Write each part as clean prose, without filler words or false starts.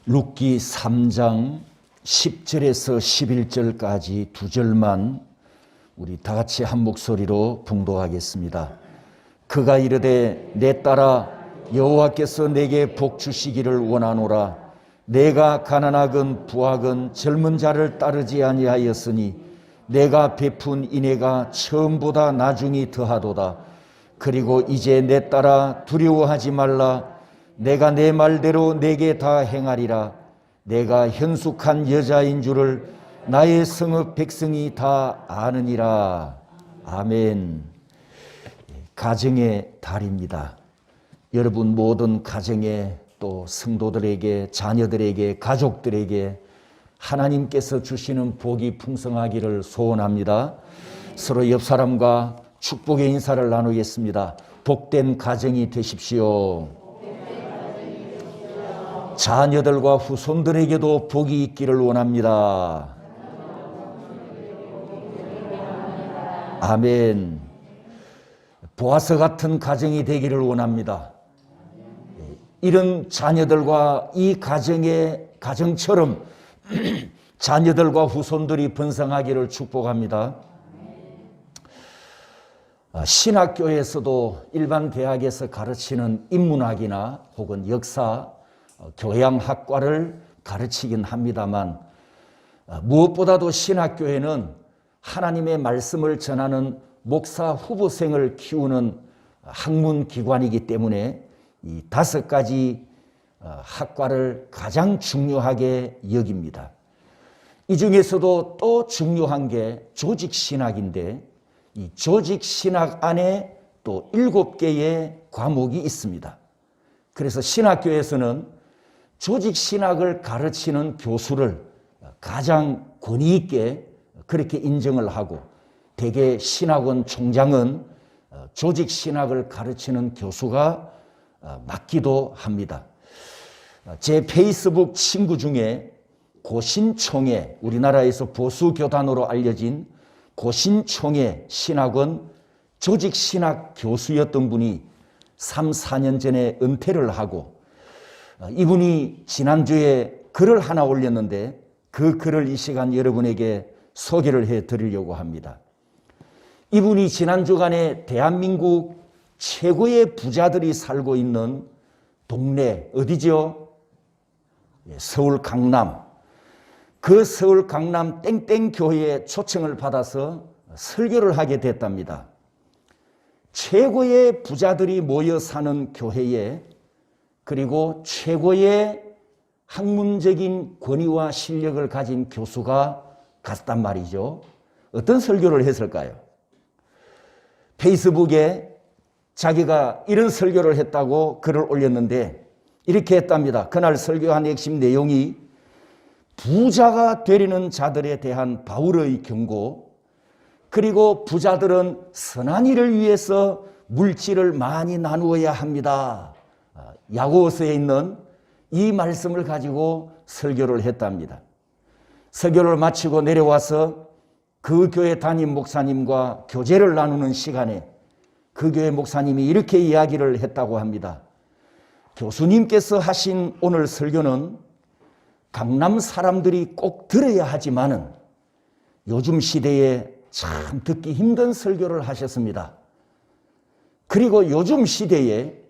룻기 3장 10절에서 11절까지 두 절만 우리 다 같이 한 목소리로 봉독하겠습니다. 그가 이르되 내 딸아 여호와께서 내게 복 주시기를 원하노라. 내가 가난하건 부하건 젊은 자를 따르지 아니하였으니 내가 베푼 인애가 처음보다 나중이 더하도다. 그리고 이제 내 딸아 두려워하지 말라. 내가 내 말대로 내게 다 행하리라. 내가 현숙한 여자인 줄을 나의 성읍 백성이 다 아느니라. 아멘. 가정의 달입니다. 여러분 모든 가정에 또 성도들에게 자녀들에게 가족들에게 하나님께서 주시는 복이 풍성하기를 소원합니다. 서로 옆 사람과 축복의 인사를 나누겠습니다. 복된 가정이 되십시오. 자녀들과 후손들에게도 복이 있기를 원합니다. 아멘. 보아서 같은 가정이 되기를 원합니다. 이런 자녀들과 이 가정처럼 자녀들과 후손들이 번성하기를 축복합니다. 신학교에서도 일반 대학에서 가르치는 인문학이나 혹은 역사, 교양학과를 가르치긴 합니다만 무엇보다도 신학교에는 하나님의 말씀을 전하는 목사 후보생을 키우는 학문기관이기 때문에 이 5가지 학과를 가장 중요하게 여깁니다. 이 중에서도 또 중요한 게 조직신학인데 이 조직신학 안에 또 7개의 과목이 있습니다. 그래서 신학교에서는 조직신학을 가르치는 교수를 가장 권위 있게 그렇게 인정을 하고 대개 신학원 총장은 조직신학을 가르치는 교수가 맡기도 합니다. 제 페이스북 친구 중에 고신총회, 우리나라에서 보수교단으로 알려진 고신총회 신학원 조직신학 교수였던 분이 3, 4년 전에 은퇴를 하고 이분이 지난주에 글을 하나 올렸는데 그 글을 이 시간 여러분에게 소개를 해드리려고 합니다. 이분이 지난 주간에 대한민국 최고의 부자들이 살고 있는 동네 어디죠? 서울 강남. 그 서울 강남 땡땡 교회에 초청을 받아서 설교를 하게 됐답니다. 최고의 부자들이 모여 사는 교회에 그리고 최고의 학문적인 권위와 실력을 가진 교수가 갔단 말이죠. 어떤 설교를 했을까요? 페이스북에 자기가 이런 설교를 했다고 글을 올렸는데 이렇게 했답니다. 그날 설교한 핵심 내용이 부자가 되려는 자들에 대한 바울의 경고, 그리고 부자들은 선한 일을 위해서 물질을 많이 나누어야 합니다. 야고보서에 있는 이 말씀을 가지고 설교를 했답니다. 설교를 마치고 내려와서 그 교회 담임 목사님과 교제를 나누는 시간에 그 교회 목사님이 이렇게 이야기를 했다고 합니다. 교수님께서 하신 오늘 설교는 강남 사람들이 꼭 들어야 하지만은 요즘 시대에 참 듣기 힘든 설교를 하셨습니다. 그리고 요즘 시대에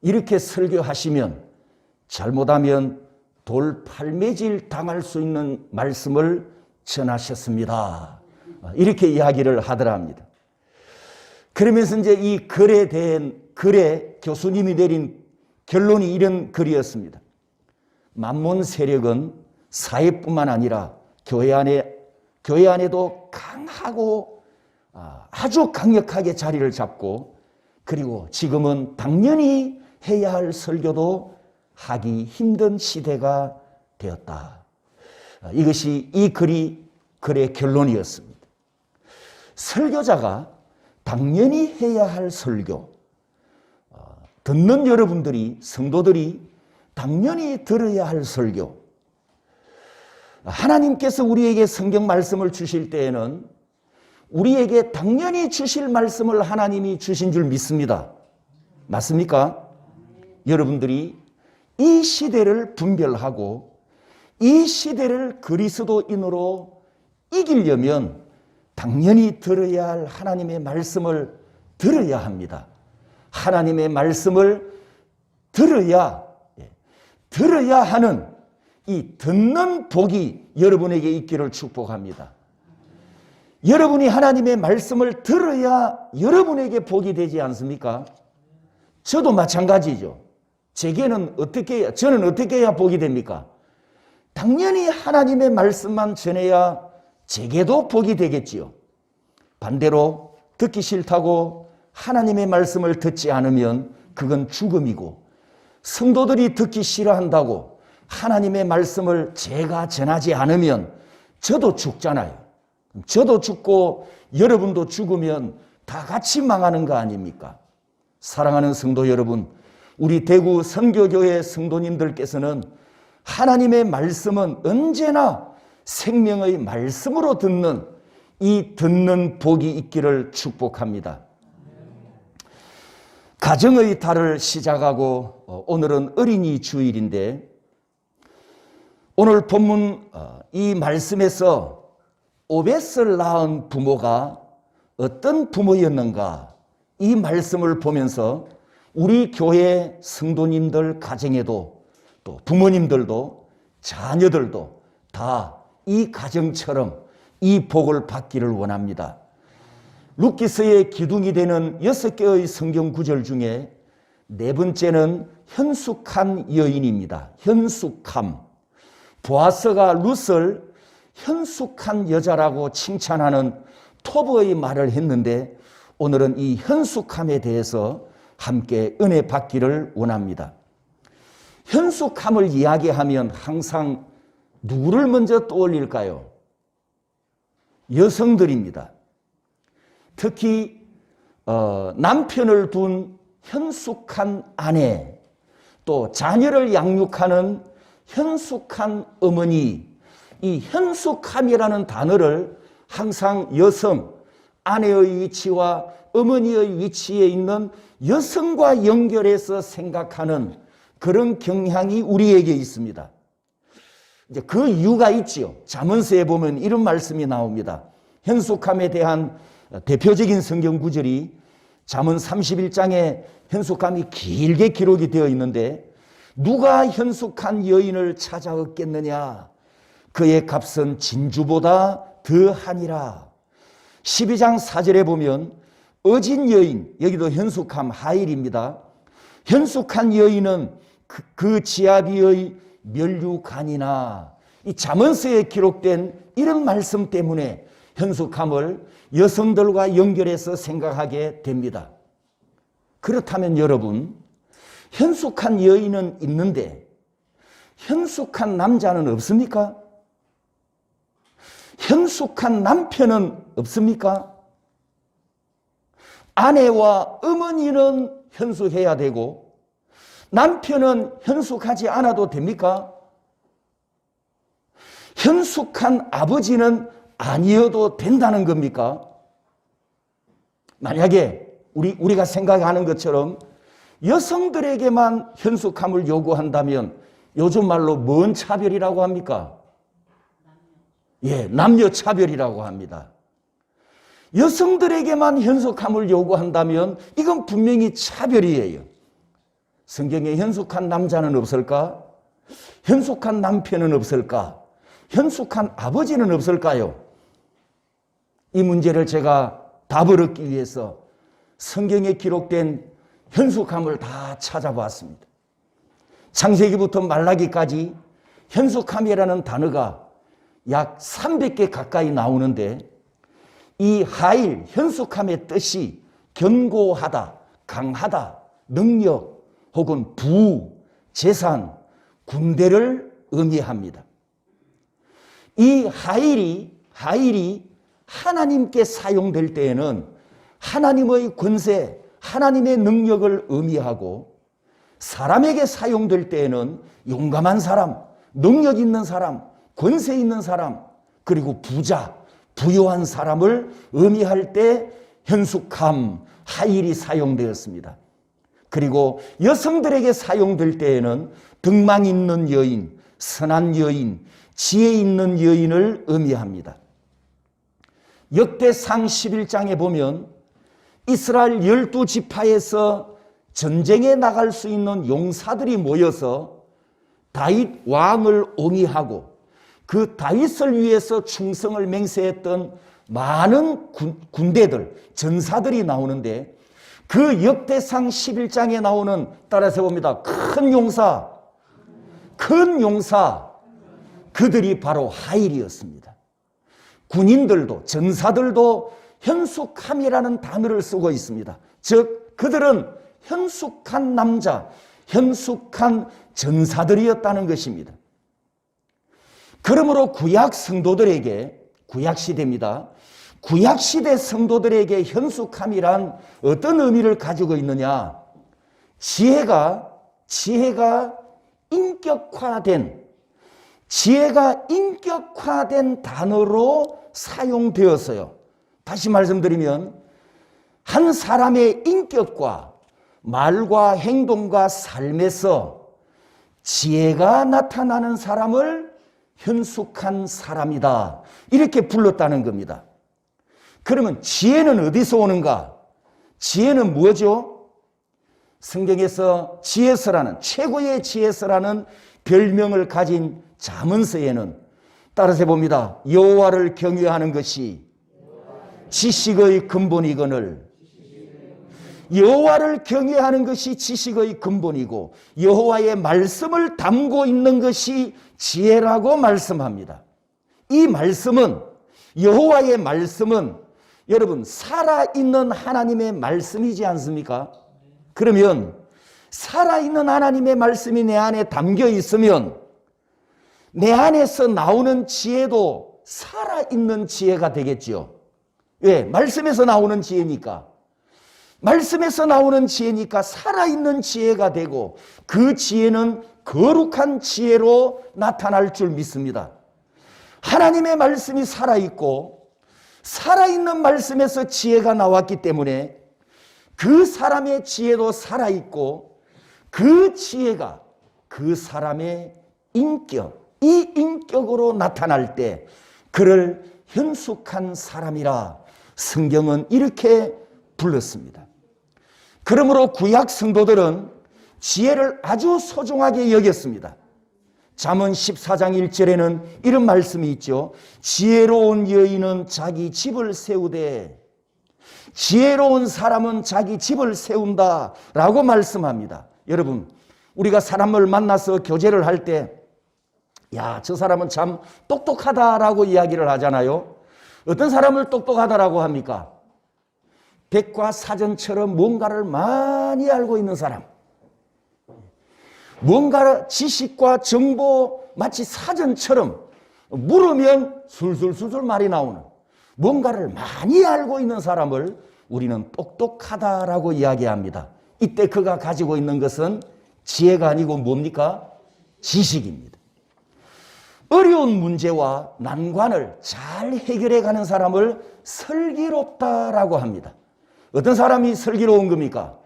이렇게 설교하시면 잘못하면 돌팔매질 당할 수 있는 말씀을 전하셨습니다. 이렇게 이야기를 하더라 합니다. 그러면서 이제 이 글에 교수님이 내린 결론이 이런 글이었습니다. 만몬 세력은 사회뿐만 아니라 교회 안에도 강하고 아주 강력하게 자리를 잡고 그리고 지금은 당연히 해야 할 설교도 하기 힘든 시대가 되었다. 이것이 이 글의 결론이었습니다. 설교자가 당연히 해야 할 설교, 듣는 여러분들이 성도들이 당연히 들어야 할 설교. 하나님께서 우리에게 성경 말씀을 주실 때에는 우리에게 당연히 주실 말씀을 하나님이 주신 줄 믿습니다. 맞습니까? 여러분들이 이 시대를 분별하고 이 시대를 그리스도인으로 이기려면 당연히 들어야 할 하나님의 말씀을 들어야 합니다. 하나님의 말씀을 들어야 하는 이 듣는 복이 여러분에게 있기를 축복합니다. 여러분이 하나님의 말씀을 들어야 여러분에게 복이 되지 않습니까? 저도 마찬가지죠. 저는 어떻게 해야 복이 됩니까? 당연히 하나님의 말씀만 전해야 제게도 복이 되겠지요. 반대로 듣기 싫다고 하나님의 말씀을 듣지 않으면 그건 죽음이고, 성도들이 듣기 싫어한다고 하나님의 말씀을 제가 전하지 않으면 저도 죽잖아요. 저도 죽고 여러분도 죽으면 다 같이 망하는 거 아닙니까? 사랑하는 성도 여러분, 우리 대구 선교교회 성도님들께서는 하나님의 말씀은 언제나 생명의 말씀으로 듣는 이 듣는 복이 있기를 축복합니다. 가정의 달을 시작하고 오늘은 어린이 주일인데, 오늘 본문 이 말씀에서 오벳을 낳은 부모가 어떤 부모였는가, 이 말씀을 보면서 우리 교회 성도님들 가정에도 또 부모님들도 자녀들도 다 이 가정처럼 이 복을 받기를 원합니다. 룻기서의 기둥이 되는 6개의 성경 구절 중에 네 번째는 현숙한 여인입니다. 현숙함. 보아스가 룻을 현숙한 여자라고 칭찬하는 토브의 말을 했는데, 오늘은 이 현숙함에 대해서 함께 은혜 받기를 원합니다. 현숙함을 이야기하면 항상 누구를 먼저 떠올릴까요? 여성들입니다. 특히 남편을 둔 현숙한 아내, 또 자녀를 양육하는 현숙한 어머니, 이 현숙함이라는 단어를 항상 여성, 아내의 위치와 어머니의 위치에 있는 여성과 연결해서 생각하는 그런 경향이 우리에게 있습니다. 이제 그 이유가 있지요. 잠언서에 보면 이런 말씀이 나옵니다. 현숙함에 대한 대표적인 성경 구절이 잠언 31장에 현숙함이 길게 기록이 되어 있는데, 누가 현숙한 여인을 찾아 얻겠느냐? 그의 값은 진주보다 더하니라. 12장 4절에 보면 어진 여인, 여기도 현숙함 하일입니다. 현숙한 여인은 그 지아비의 멸류관이나, 이 잠언서에 기록된 이런 말씀 때문에 현숙함을 여성들과 연결해서 생각하게 됩니다. 그렇다면 여러분, 현숙한 여인은 있는데 현숙한 남자는 없습니까? 현숙한 남편은 없습니까? 아내와 어머니는 현숙해야 되고 남편은 현숙하지 않아도 됩니까? 현숙한 아버지는 아니어도 된다는 겁니까? 만약에 우리가 생각하는 것처럼 여성들에게만 현숙함을 요구한다면 요즘 말로 뭔 차별이라고 합니까? 남녀 차별이라고 합니다. 여성들에게만 현숙함을 요구한다면 이건 분명히 차별이에요. 성경에 현숙한 남자는 없을까? 현숙한 남편은 없을까? 현숙한 아버지는 없을까요? 이 문제를 제가 답을 얻기 위해서 성경에 기록된 현숙함을 다 찾아봤습니다. 창세기부터 말라기까지 현숙함이라는 단어가 약 300개 가까이 나오는데, 이 하일, 현숙함의 뜻이 견고하다, 강하다, 능력 혹은 부, 재산, 군대를 의미합니다. 이 하일이 하나님께 사용될 때에는 하나님의 권세, 하나님의 능력을 의미하고, 사람에게 사용될 때에는 용감한 사람, 능력 있는 사람, 권세 있는 사람, 그리고 부자, 부유한 사람을 의미할 때 현숙함, 하일이 사용되었습니다. 그리고 여성들에게 사용될 때에는 등망 있는 여인, 선한 여인, 지혜 있는 여인을 의미합니다. 역대상 11장에 보면 이스라엘 12지파에서 전쟁에 나갈 수 있는 용사들이 모여서 다윗 왕을 옹이하고 그 다윗을 위해서 충성을 맹세했던 많은 군대들, 전사들이 나오는데 그 역대상 11장에 나오는, 따라서 봅니다, 큰 용사, 그들이 바로 하일이었습니다. 군인들도, 전사들도 현숙함이라는 단어를 쓰고 있습니다. 즉 그들은 현숙한 남자, 현숙한 전사들이었다는 것입니다. 그러므로 구약 성도들에게, 구약시대입니다, 구약시대 성도들에게 현숙함이란 어떤 의미를 가지고 있느냐? 지혜가 인격화된 단어로 사용되었어요. 다시 말씀드리면 한 사람의 인격과 말과 행동과 삶에서 지혜가 나타나는 사람을 현숙한 사람이다, 이렇게 불렀다는 겁니다. 그러면 지혜는 어디서 오는가? 지혜는 뭐죠? 성경에서 지혜서라는, 최고의 지혜서라는 별명을 가진 잠언서에는 따라서 봅니다. 여호와를 경외하는 것이 지식의 근본이거늘, 여호와를 경외하는 것이 지식의 근본이고 여호와의 말씀을 담고 있는 것이 지혜라고 말씀합니다. 이 말씀은, 여호와의 말씀은 여러분 살아있는 하나님의 말씀이지 않습니까? 그러면 살아있는 하나님의 말씀이 내 안에 담겨 있으면 내 안에서 나오는 지혜도 살아있는 지혜가 되겠죠. 왜? 말씀에서 나오는 지혜니까. 말씀에서 나오는 지혜니까 살아있는 지혜가 되고 그 지혜는 거룩한 지혜로 나타날 줄 믿습니다. 하나님의 말씀이 살아있고 살아있는 말씀에서 지혜가 나왔기 때문에 그 사람의 지혜도 살아있고 그 지혜가 그 사람의 인격, 이 인격으로 나타날 때 그를 현숙한 사람이라 성경은 이렇게 불렀습니다. 그러므로 구약 성도들은 지혜를 아주 소중하게 여겼습니다. 잠언 14장 1절에는 이런 말씀이 있죠. 지혜로운 여인은 자기 집을 세우되, 지혜로운 사람은 자기 집을 세운다 라고 말씀합니다. 여러분, 우리가 사람을 만나서 교제를 할 때 야, 저 사람은 참 똑똑하다라고 이야기를 하잖아요. 어떤 사람을 똑똑하다라고 합니까? 백과사전처럼 뭔가를 많이 알고 있는 사람, 뭔가 지식과 정보 마치 사전처럼 물으면 술술술술 말이 나오는, 뭔가를 많이 알고 있는 사람을 우리는 똑똑하다라고 이야기합니다. 이때 그가 가지고 있는 것은 지혜가 아니고 뭡니까? 지식입니다. 어려운 문제와 난관을 잘 해결해 가는 사람을 슬기롭다라고 합니다. 어떤 사람이 슬기로운 겁니까?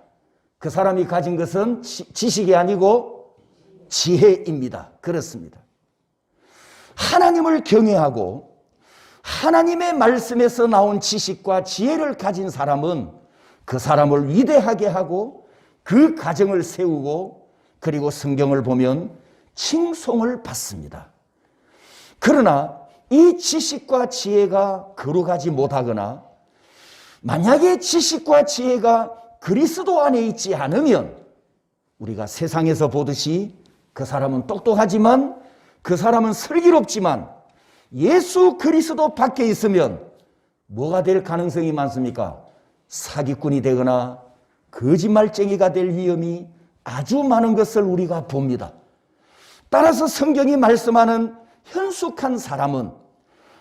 그 사람이 가진 것은 지식이 아니고 지혜입니다. 그렇습니다. 하나님을 경외하고 하나님의 말씀에서 나온 지식과 지혜를 가진 사람은 그 사람을 위대하게 하고 그 가정을 세우고 그리고 성경을 보면 칭송을 받습니다. 그러나 이 지식과 지혜가 거룩하지 못하거나 만약에 지식과 지혜가 그리스도 안에 있지 않으면 우리가 세상에서 보듯이 그 사람은 똑똑하지만 그 사람은 슬기롭지만 예수 그리스도 밖에 있으면 뭐가 될 가능성이 많습니까? 사기꾼이 되거나 거짓말쟁이가 될 위험이 아주 많은 것을 우리가 봅니다. 따라서 성경이 말씀하는 현숙한 사람은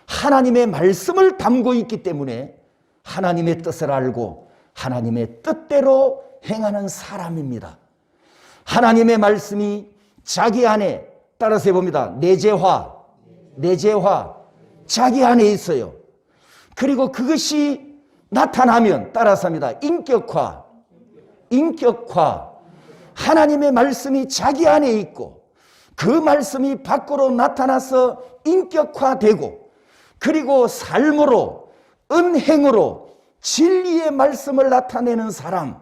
하나님의 말씀을 담고 있기 때문에 하나님의 뜻을 알고 하나님의 뜻대로 행하는 사람입니다. 하나님의 말씀이 자기 안에, 따라서 해봅니다, 내재화, 자기 안에 있어요. 그리고 그것이 나타나면 따라서 합니다, 인격화, 하나님의 말씀이 자기 안에 있고 그 말씀이 밖으로 나타나서 인격화되고 그리고 삶으로 은행으로 진리의 말씀을 나타내는 사람,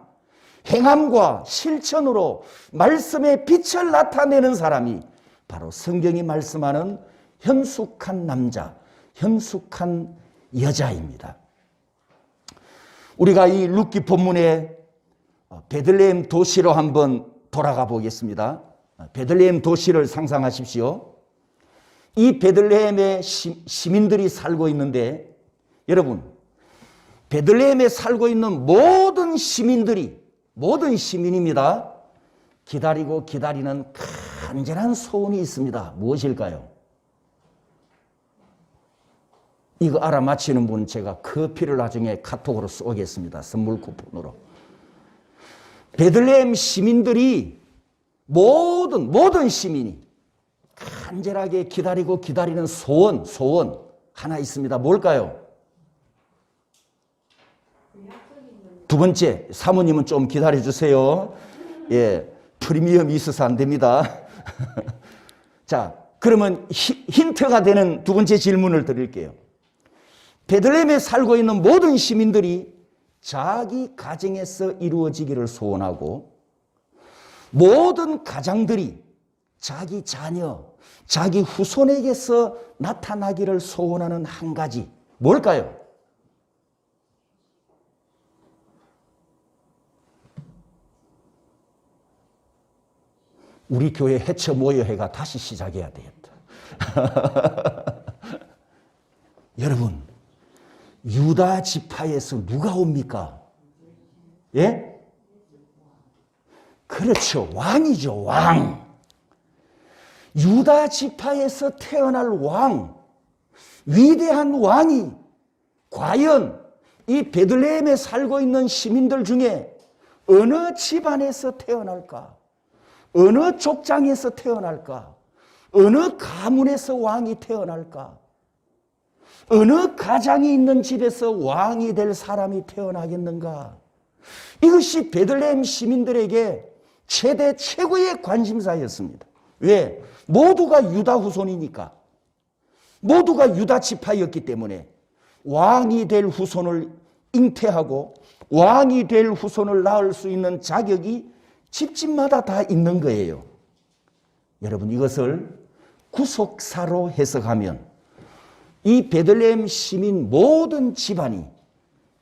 행함과 실천으로 말씀의 빛을 나타내는 사람이 바로 성경이 말씀하는 현숙한 남자, 현숙한 여자입니다. 우리가 이 룻기 본문의 베들레헴 도시로 한번 돌아가 보겠습니다. 베들레헴 도시를 상상하십시오. 이 베들레헴에 시민들이 살고 있는데 여러분, 베들레헴에 살고 있는 모든 시민들이, 모든 시민입니다, 기다리고 기다리는 간절한 소원이 있습니다. 무엇일까요? 이거 알아맞히는 분 제가 커피를 나중에 카톡으로 쏘겠습니다. 선물 쿠폰으로. 베들레헴 시민들이 모든 시민이 간절하게 기다리고 기다리는 소원 하나 있습니다. 뭘까요? 두 번째, 사모님은 좀 기다려주세요. 예, 프리미엄이 있어서 안 됩니다. 자, 그러면 힌트가 되는 두 번째 질문을 드릴게요. 베들레헴에 살고 있는 모든 시민들이 자기 가정에서 이루어지기를 소원하고 모든 가장들이 자기 자녀, 자기 후손에게서 나타나기를 소원하는 한 가지, 뭘까요? 우리 교회 해쳐 모여회가 다시 시작해야 되겠다. 여러분, 유다 지파에서 누가 옵니까? 예? 그렇죠. 왕이죠, 왕. 유다 지파에서 태어날 왕, 위대한 왕이 과연 이 베들레헴에 살고 있는 시민들 중에 어느 집안에서 태어날까? 어느 족장에서 태어날까? 어느 가문에서 왕이 태어날까? 어느 가장이 있는 집에서 왕이 될 사람이 태어나겠는가? 이것이 베들레헴 시민들에게 최고의 관심사였습니다. 왜? 모두가 유다 후손이니까. 모두가 유다 지파였기 때문에 왕이 될 후손을 잉태하고 왕이 될 후손을 낳을 수 있는 자격이 집집마다 다 있는 거예요. 여러분, 이것을 구속사로 해석하면 이 베들레헴 시민 모든 집안이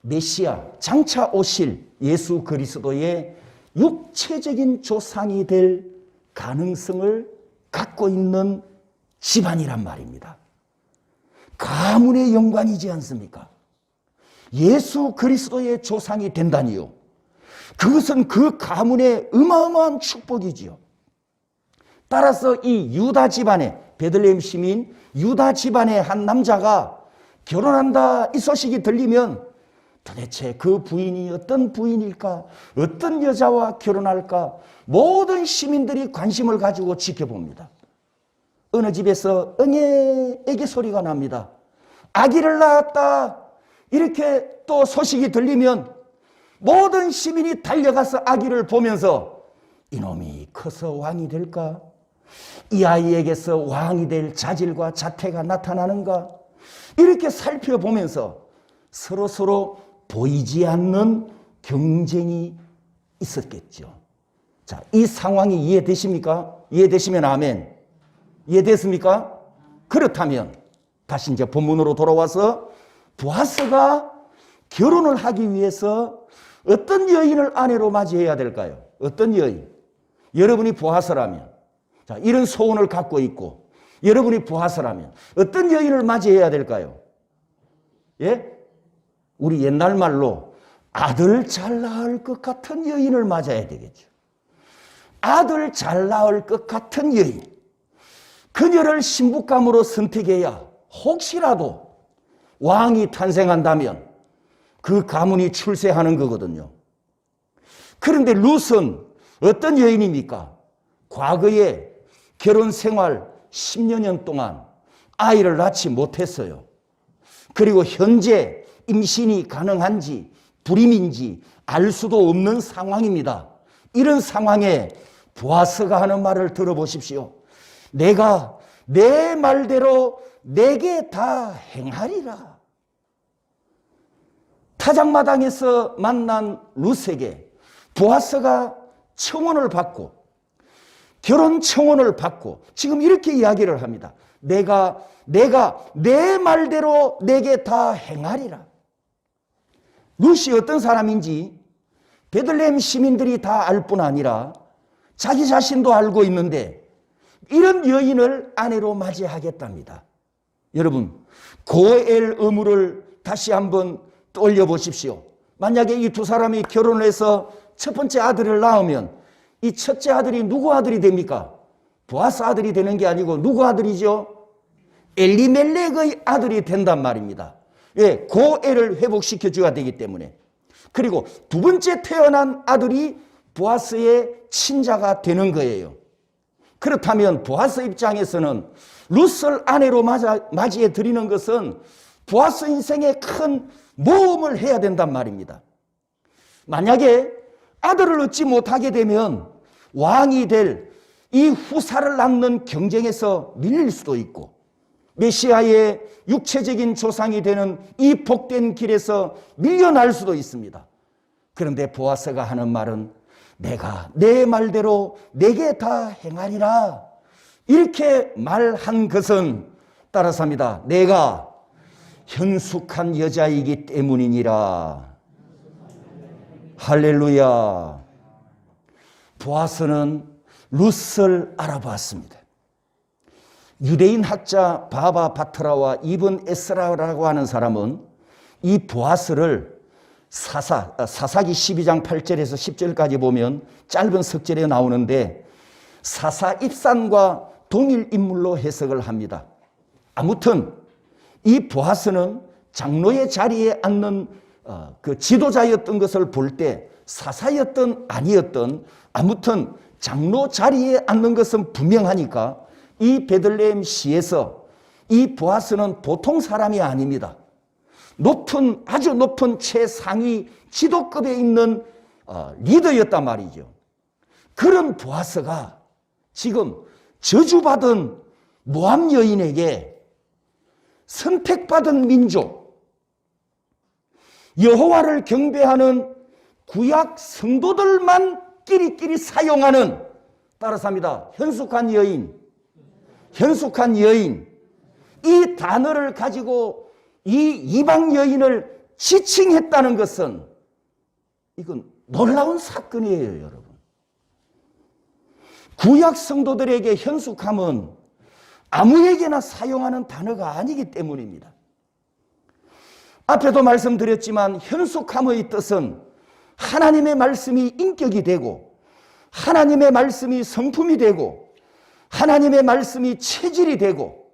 메시아, 장차 오실 예수 그리스도의 육체적인 조상이 될 가능성을 갖고 있는 집안이란 말입니다. 가문의 영광이지 않습니까? 예수 그리스도의 조상이 된다니요. 그것은 그 가문의 어마어마한 축복이지요. 따라서 이 유다 집안의, 베들레헴 시민 유다 집안의 한 남자가 결혼한다 이 소식이 들리면 도대체 그 부인이 어떤 부인일까? 어떤 여자와 결혼할까? 모든 시민들이 관심을 가지고 지켜봅니다. 어느 집에서 애기 소리가 납니다. 아기를 낳았다. 이렇게 또 소식이 들리면 모든 시민이 달려가서 아기를 보면서 이놈이 커서 왕이 될까? 이 아이에게서 왕이 될 자질과 자태가 나타나는가? 이렇게 살펴보면서 서로 보이지 않는 경쟁이 있었겠죠. 자, 이 상황이 이해되십니까? 이해되시면 아멘. 이해됐습니까? 그렇다면 다시 이제 본문으로 돌아와서 보아스가 결혼을 하기 위해서 어떤 여인을 아내로 맞이해야 될까요? 어떤 여인? 여러분이 보아스라면, 자, 이런 소원을 갖고 있고 여러분이 보아스라면 어떤 여인을 맞이해야 될까요? 예? 우리 옛날 말로 아들 잘 낳을 것 같은 여인을 맞아야 되겠죠. 아들 잘 낳을 것 같은 여인. 그녀를 신부감으로 선택해야 혹시라도 왕이 탄생한다면 그 가문이 출세하는 거거든요. 그런데 룻은 어떤 여인입니까? 과거에 결혼 생활 10여 년 동안 아이를 낳지 못했어요. 그리고 현재 임신이 가능한지 불임인지 알 수도 없는 상황입니다. 이런 상황에 보아스가 하는 말을 들어보십시오. 내가 내 말대로 내게 다 행하리라. 타작마당에서 만난 룻에게 보아스가 청혼을 받고 결혼 청혼을 받고 지금 이렇게 이야기를 합니다. 내가 내 말대로 내게 다 행하리라. 룻이 어떤 사람인지 베들레헴 시민들이 다 알 뿐 아니라 자기 자신도 알고 있는데 이런 여인을 아내로 맞이하겠답니다. 여러분, 고엘 의무를 다시 한번 떠올려 보십시오. 만약에 이 두 사람이 결혼을 해서 첫 번째 아들을 낳으면 이 첫째 아들이 누구 아들이 됩니까? 보아스 아들이 되는 게 아니고 누구 아들이죠? 엘리멜렉의 아들이 된단 말입니다. 왜? 고엘을 회복시켜 줘야 되기 때문에. 그리고 두 번째 태어난 아들이 보아스의 친자가 되는 거예요. 그렇다면 보아스 입장에서는 룻을 아내로 맞이해 드리는 것은 보아스 인생에 큰 모험을 해야 된단 말입니다. 만약에 아들을 얻지 못하게 되면 왕이 될 이 후사를 낳는 경쟁에서 밀릴 수도 있고 메시아의 육체적인 조상이 되는 이 복된 길에서 밀려날 수도 있습니다. 그런데 보아스가 하는 말은 내가 내 말대로 내게 다 행하리라. 이렇게 말한 것은 따라서 합니다. 내가 현숙한 여자이기 때문이니라. 할렐루야. 보아스는 룻을 알아봤습니다. 유대인 학자 바바 바트라와 이븐 에스라라고 하는 사람은 이 보아스를 사사기 12장 8절에서 10절까지 보면 짧은 석절에 나오는데 사사 입산과 동일 인물로 해석을 합니다. 아무튼 이 보아스는 장로의 자리에 앉는 그 지도자였던 것을 볼 때 사사였던 아니었던 아무튼 장로 자리에 앉는 것은 분명하니까 이 베들레헴 시에서 이 보아스는 보통 사람이 아닙니다. 아주 높은 최상위 지도급에 있는 리더였단 말이죠. 그런 보아스가 지금 저주받은 모압 여인에게 선택받은 민족, 여호와를 경배하는 구약 성도들만 끼리끼리 사용하는, 따라서 합니다, 현숙한 여인, 이 단어를 가지고 이 이방 여인을 지칭했다는 것은 이건 놀라운 사건이에요, 여러분. 구약 성도들에게 현숙함은 아무에게나 사용하는 단어가 아니기 때문입니다. 앞에도 말씀드렸지만 현숙함의 뜻은 하나님의 말씀이 인격이 되고 하나님의 말씀이 성품이 되고 하나님의 말씀이 체질이 되고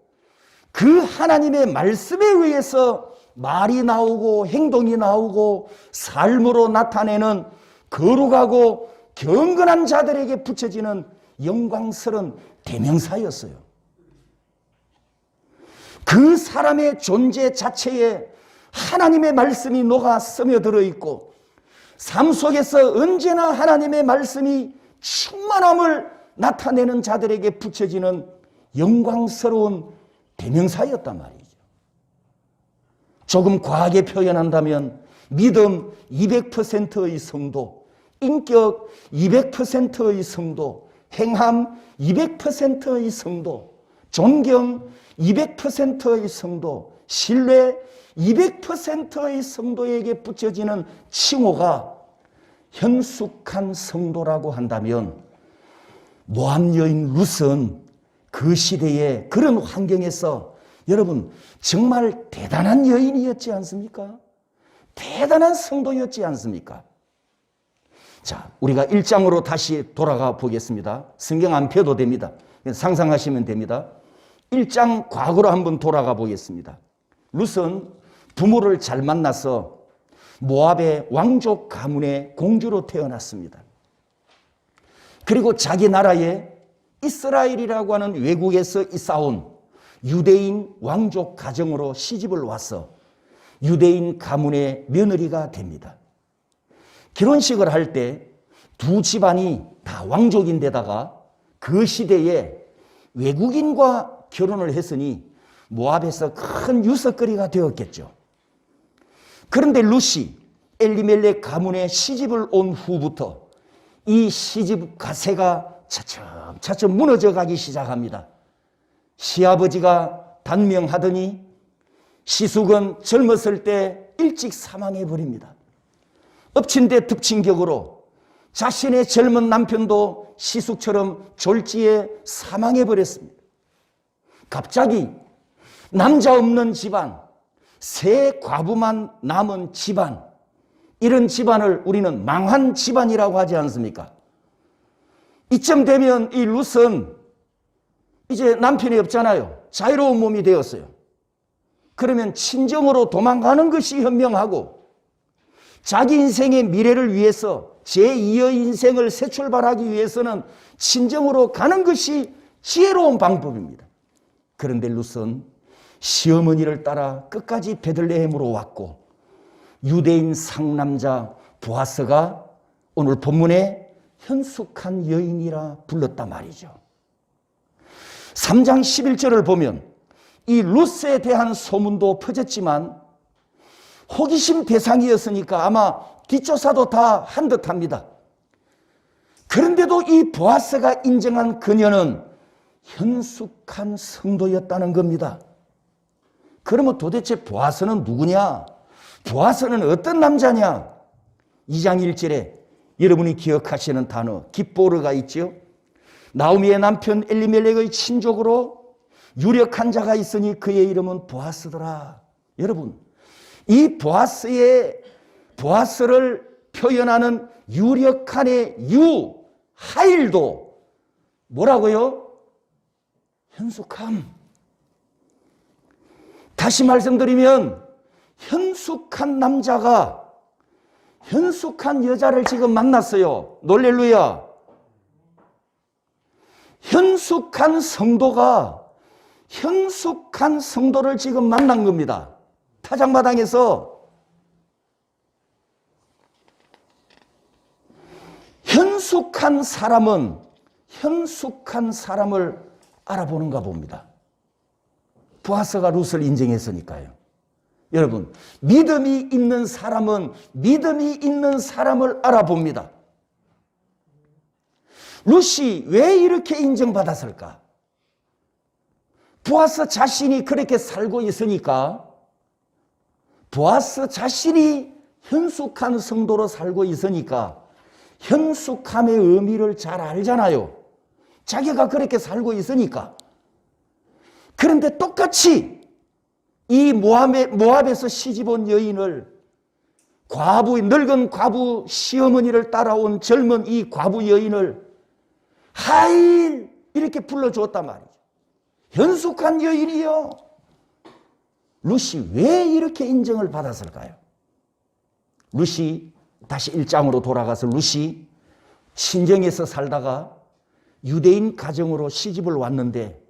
그 하나님의 말씀에 의해서 말이 나오고 행동이 나오고 삶으로 나타내는 거룩하고 경건한 자들에게 붙여지는 영광스러운 대명사였어요. 그 사람의 존재 자체에 하나님의 말씀이 녹아 스며들어 있고 삶 속에서 언제나 하나님의 말씀이 충만함을 나타내는 자들에게 붙여지는 영광스러운 대명사였단 말이죠. 조금 과하게 표현한다면 믿음 200%의 성도, 인격 200%의 성도, 행함 200%의 성도, 존경 200%의 성도, 신뢰 200%의 성도에게 붙여지는 칭호가 현숙한 성도라고 한다면 모압 여인 룻은 그 시대의 그런 환경에서 여러분 정말 대단한 여인이었지 않습니까? 대단한 성도였지 않습니까? 자, 우리가 1장으로 다시 돌아가 보겠습니다. 성경 안 펴도 됩니다. 상상하시면 됩니다. 1장 과거로 한번 돌아가 보겠습니다. 룻은 부모를 잘 만나서 모압의 왕족 가문의 공주로 태어났습니다. 그리고 자기 나라에 이스라엘이라고 하는 외국에서 이사온 유대인 왕족 가정으로 시집을 와서 유대인 가문의 며느리가 됩니다. 결혼식을 할 때 두 집안이 다 왕족인데다가 그 시대에 외국인과 결혼을 했으니 모압에서 큰 유석거리가 되었겠죠. 그런데 룻이 엘리멜렉 가문에 시집을 온 후부터 이 시집 가세가 차츰 무너져 가기 시작합니다. 시아버지가 단명하더니 시숙은 젊었을 때 일찍 사망해 버립니다. 엎친 데 덮친 격으로 자신의 젊은 남편도 시숙처럼 졸지에 사망해 버렸습니다. 갑자기 남자 없는 집안, 세 과부만 남은 집안, 이런 집안을 우리는 망한 집안이라고 하지 않습니까? 이쯤 되면 이 룻은 이제 남편이 없잖아요. 자유로운 몸이 되었어요. 그러면 친정으로 도망가는 것이 현명하고 자기 인생의 미래를 위해서 제2의 인생을 새 출발하기 위해서는 친정으로 가는 것이 지혜로운 방법입니다. 그런데 룻은 시어머니를 따라 끝까지 베들레헴으로 왔고 유대인 상남자 보아스가 오늘 본문에 현숙한 여인이라 불렀단 말이죠. 3장 11절을 보면 이 룻에 대한 소문도 퍼졌지만 호기심 대상이었으니까 아마 뒷조사도 다 한 듯합니다. 그런데도 이 보아스가 인정한 그녀는 현숙한 성도였다는 겁니다. 그러면 도대체 보아스는 누구냐? 보아스는 어떤 남자냐? 2장 1절에 여러분이 기억하시는 단어 깁보르가 있죠. 나오미의 남편 엘리멜렉의 친족으로 유력한 자가 있으니 그의 이름은 보아스더라. 여러분, 이 보아스를 표현하는 유력한의 유, 하일도 뭐라고요? 현숙함. 다시 말씀드리면 현숙한 남자가 현숙한 여자를 지금 만났어요. 놀렐루야. 현숙한 성도가 현숙한 성도를 지금 만난 겁니다. 타작마당에서 현숙한 사람은 현숙한 사람을 알아보는가 봅니다. 보아스가 룻을 인정했으니까요. 여러분, 믿음이 있는 사람은 믿음이 있는 사람을 알아봅니다. 룻이 왜 이렇게 인정받았을까? 보아스 자신이 그렇게 살고 있으니까, 보아스 자신이 현숙한 성도로 살고 있으니까 현숙함의 의미를 잘 알잖아요. 자기가 그렇게 살고 있으니까. 그런데 똑같이 이 모압에서 시집온 여인을 늙은 과부 시어머니를 따라온 젊은 이 과부 여인을 하일 이렇게 불러주었단 말이죠. 현숙한 여인이요. 룻이 왜 이렇게 인정을 받았을까요? 룻이 다시 1장으로 돌아가서 룻이 친정에서 살다가 유대인 가정으로 시집을 왔는데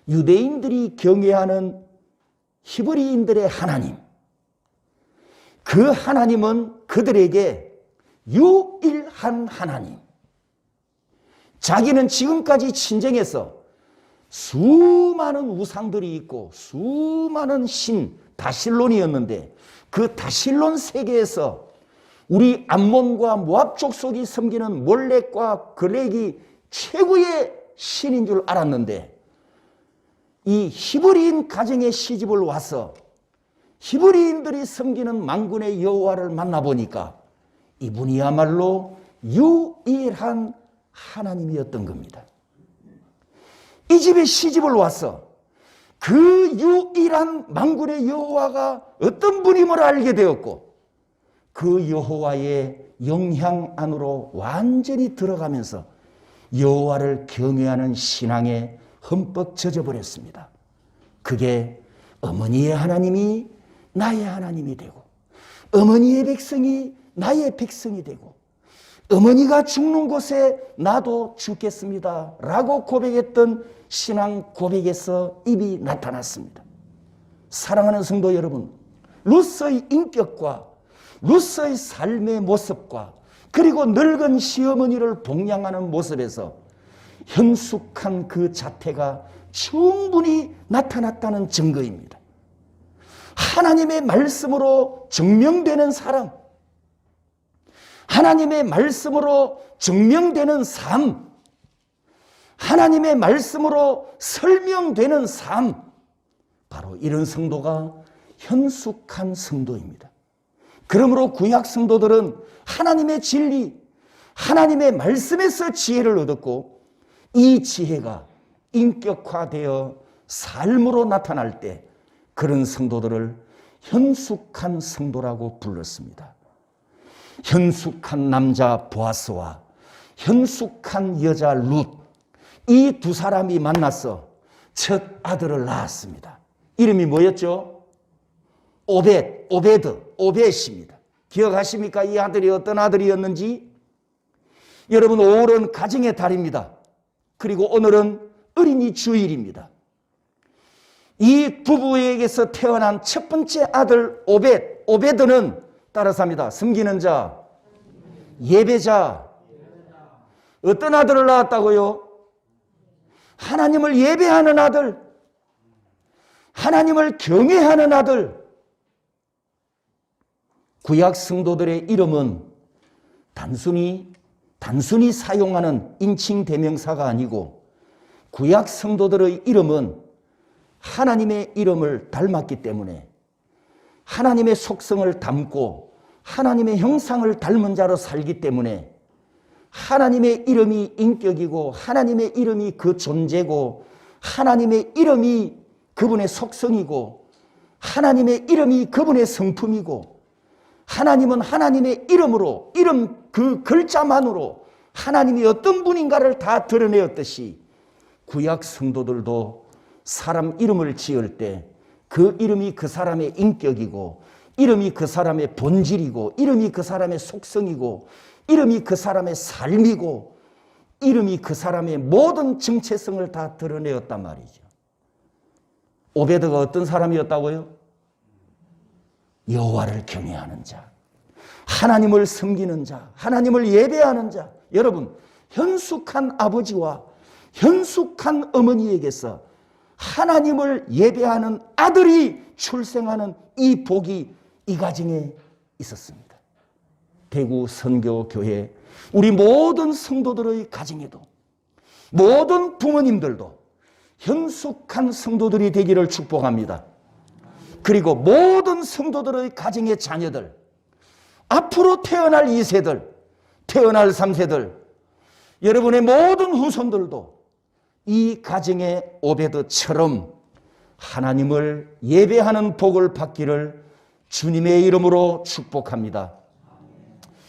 유대인들이 경외하는 히브리인들의 하나님, 그 하나님은 그들에게 유일한 하나님. 자기는 지금까지 친정에서 수많은 우상들이 있고 수많은 신, 다실론이었는데 그 다실론 세계에서 우리 암몬과 모압 족속이 섬기는 몰렉과 그렉이 최고의 신인 줄 알았는데 이 히브리인 가정에 시집을 와서 히브리인들이 섬기는 만군의 여호와를 만나보니까 이분이야말로 유일한 하나님이었던 겁니다. 이 집에 시집을 와서 그 유일한 만군의 여호와가 어떤 분임을 알게 되었고 그 여호와의 영향 안으로 완전히 들어가면서 여호와를 경외하는 신앙에 흠뻑 젖어버렸습니다. 그게 어머니의 하나님이 나의 하나님이 되고 어머니의 백성이 나의 백성이 되고 어머니가 죽는 곳에 나도 죽겠습니다 라고 고백했던 신앙 고백에서 입이 나타났습니다. 사랑하는 성도 여러분, 룻의 인격과 룻의 삶의 모습과 그리고 늙은 시어머니를 봉양하는 모습에서 현숙한 그 자태가 충분히 나타났다는 증거입니다. 하나님의 말씀으로 증명되는 사람, 하나님의 말씀으로 증명되는 삶, 하나님의 말씀으로 설명되는 삶, 바로 이런 성도가 현숙한 성도입니다. 그러므로 구약 성도들은 하나님의 진리, 하나님의 말씀에서 지혜를 얻었고 이 지혜가 인격화되어 삶으로 나타날 때 그런 성도들을 현숙한 성도라고 불렀습니다. 현숙한 남자 보아스와 현숙한 여자 룻, 이 두 사람이 만나서 첫 아들을 낳았습니다. 이름이 뭐였죠? 오벳입니다. 기억하십니까? 이 아들이 어떤 아들이었는지? 여러분, 5월은 가정의 달입니다. 그리고 오늘은 어린이 주일입니다. 이 부부에게서 태어난 첫 번째 아들 오베드는 따라서 합니다. 섬기는 자, 예배자. 어떤 아들을 낳았다고요? 하나님을 예배하는 아들, 하나님을 경외하는 아들. 구약 성도들의 이름은 단순히 사용하는 인칭 대명사가 아니고 구약 성도들의 이름은 하나님의 이름을 닮았기 때문에 하나님의 속성을 담고 하나님의 형상을 닮은 자로 살기 때문에 하나님의 이름이 인격이고 하나님의 이름이 그 존재고 하나님의 이름이 그분의 속성이고 하나님의 이름이 그분의 성품이고 하나님은 하나님의 이름으로 이름 그 글자만으로 하나님이 어떤 분인가를 다 드러내었듯이 구약 성도들도 사람 이름을 지을 때 그 이름이 그 사람의 인격이고 이름이 그 사람의 본질이고 이름이 그 사람의 속성이고 이름이 그 사람의 삶이고 이름이 그 사람의 모든 정체성을 다 드러내었단 말이죠. 오베드가 어떤 사람이었다고요? 여호와를 경외하는 자, 하나님을 섬기는 자, 하나님을 예배하는 자. 여러분, 현숙한 아버지와 현숙한 어머니에게서 하나님을 예배하는 아들이 출생하는 이 복이 이 가정에 있었습니다. 대구 선교교회 우리 모든 성도들의 가정에도 모든 부모님들도 현숙한 성도들이 되기를 축복합니다. 그리고 모든 성도들의 가정의 자녀들, 앞으로 태어날 2세들, 태어날 3세들, 여러분의 모든 후손들도 이 가정의 오베드처럼 하나님을 예배하는 복을 받기를 주님의 이름으로 축복합니다.